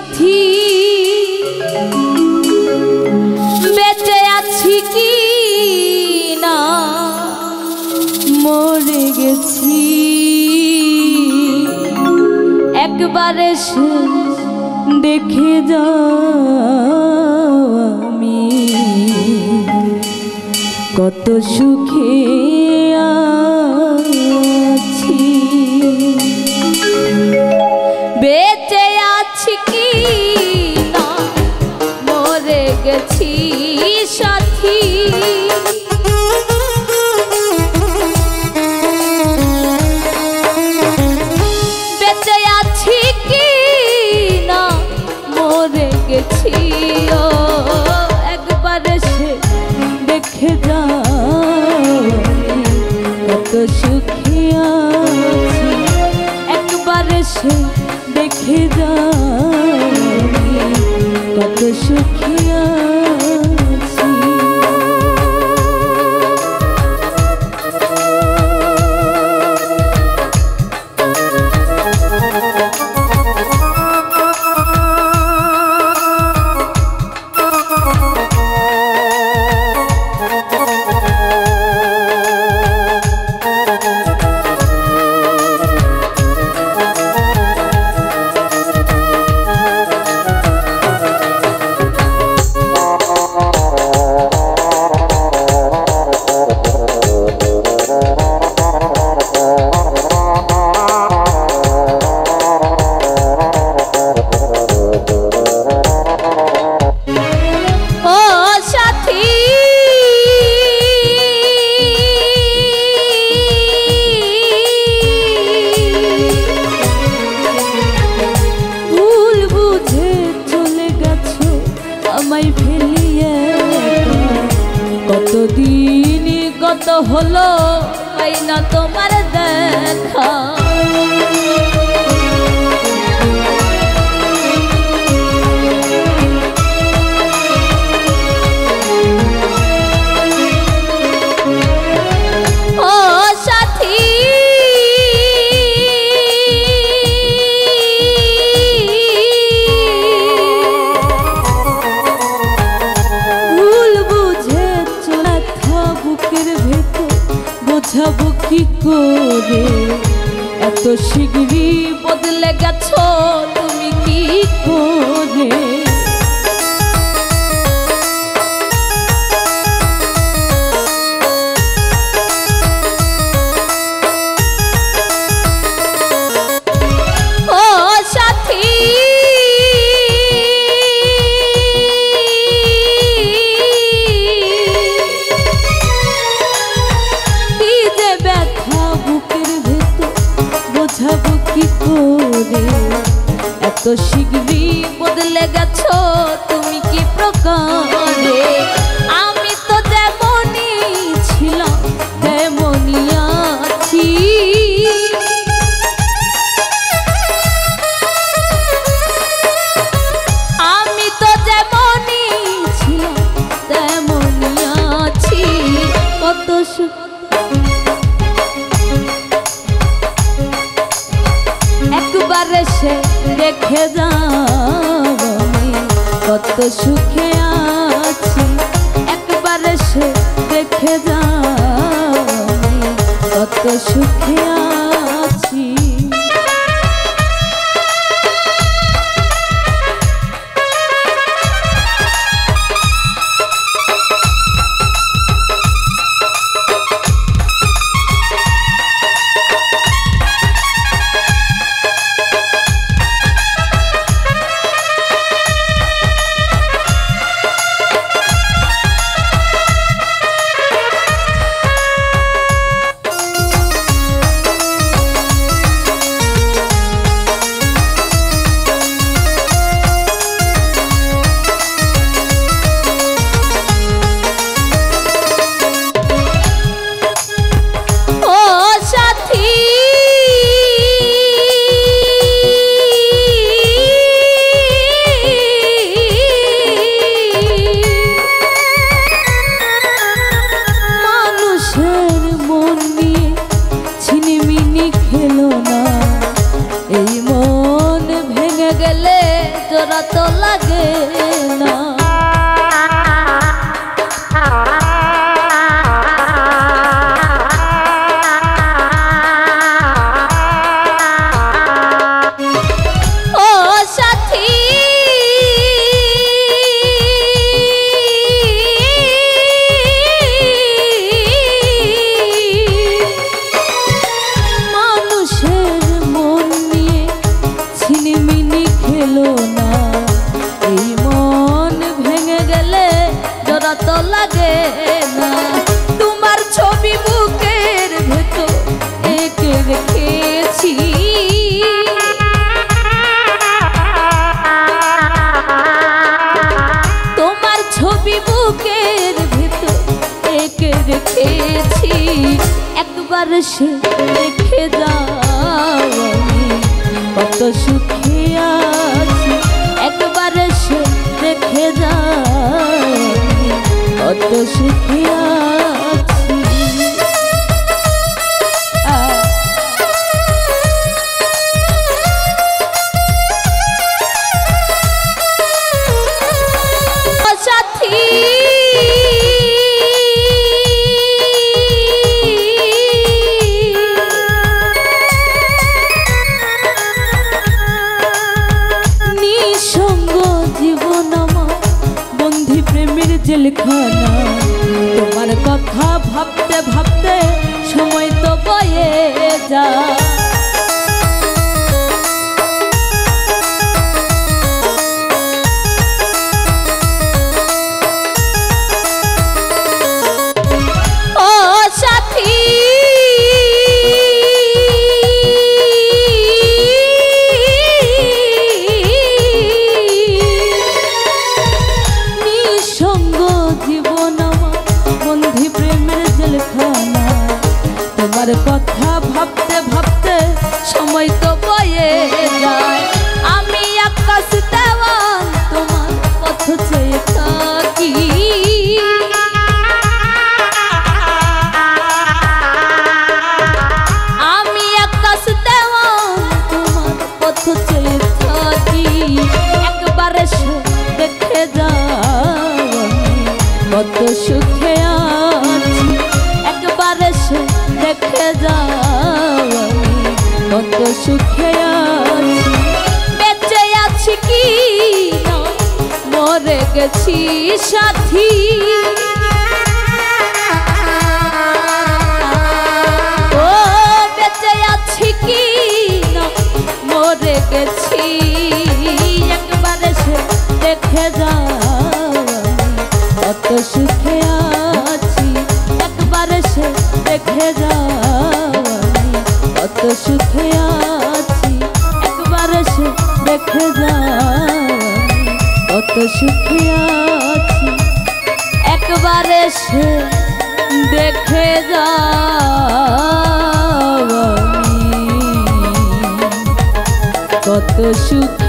সাথী বেঁচে আছি কি না মরে গেছি একবার এসে দেখে যাও আমি কত সুখে আছি বেঁচে আছি কি না মরে গেছি সাথী বেঁচে আছি কি না মরে গেছি ও একবার এসে দেখে যাও কত সুখে আছি একবার এসে দেখে যাও কত সুখে আছি কতদিন কত হলো পাই না তোমার দেখা ও সাথী বোঝাবো কি করে এত শিগগিরই বদলে গেছো তুমি কি করে ও সাথী বোঝাবো কি করে এত শিগগিরই বদলে গেছো তুমি কি প্রকারে আমি তো যেমনই ছিলাম তেমনই আছি আমি তো যেমনই ছিলাম তেমনই আছি কত একবার এসে দেখে যাও কত সুখে আছি একবার এসে দেখে যাও কত সুখে আছি লাগে না। তোমার ছবি বুকের ভেতর এঁকে রেখেছি, তোমার ছবি বুকের ভেতর এঁকে রেখেছি। একবার সে দেখে যাও আমি কত সুখে আছি, একবার সে দেখে যাও কত সুখে আছি। সাথী জেলখানা, তোমার কথা ভাবতে ভাবতে সময় তো বয়ে যায়। ও সাথী তোমার কথা ভাবতে ভাবতে সময় তো বয়ে যায়। আমি আকাশ দেওয়ান তোমার পথ চেয়ে থাকি, আমি আকাশ দেওয়ান তোমার পথ চেয়ে থাকি। একবার সে দেখে যাও কত সুখে আছি, একবার সে দেখে যাও কত সুখে আছি। বেঁচে আছি কি না মরে গেছি সাথী, ও বেঁচে আছি কি না মরে গেছি। একবার সে দেখে যাও কত সুখে আছি, একবার সে দেখে যাও কত সুখে আছি, একবার সে দেখে যাও কত সুখে আছি, একবার সে দেখে যাও কত সুখ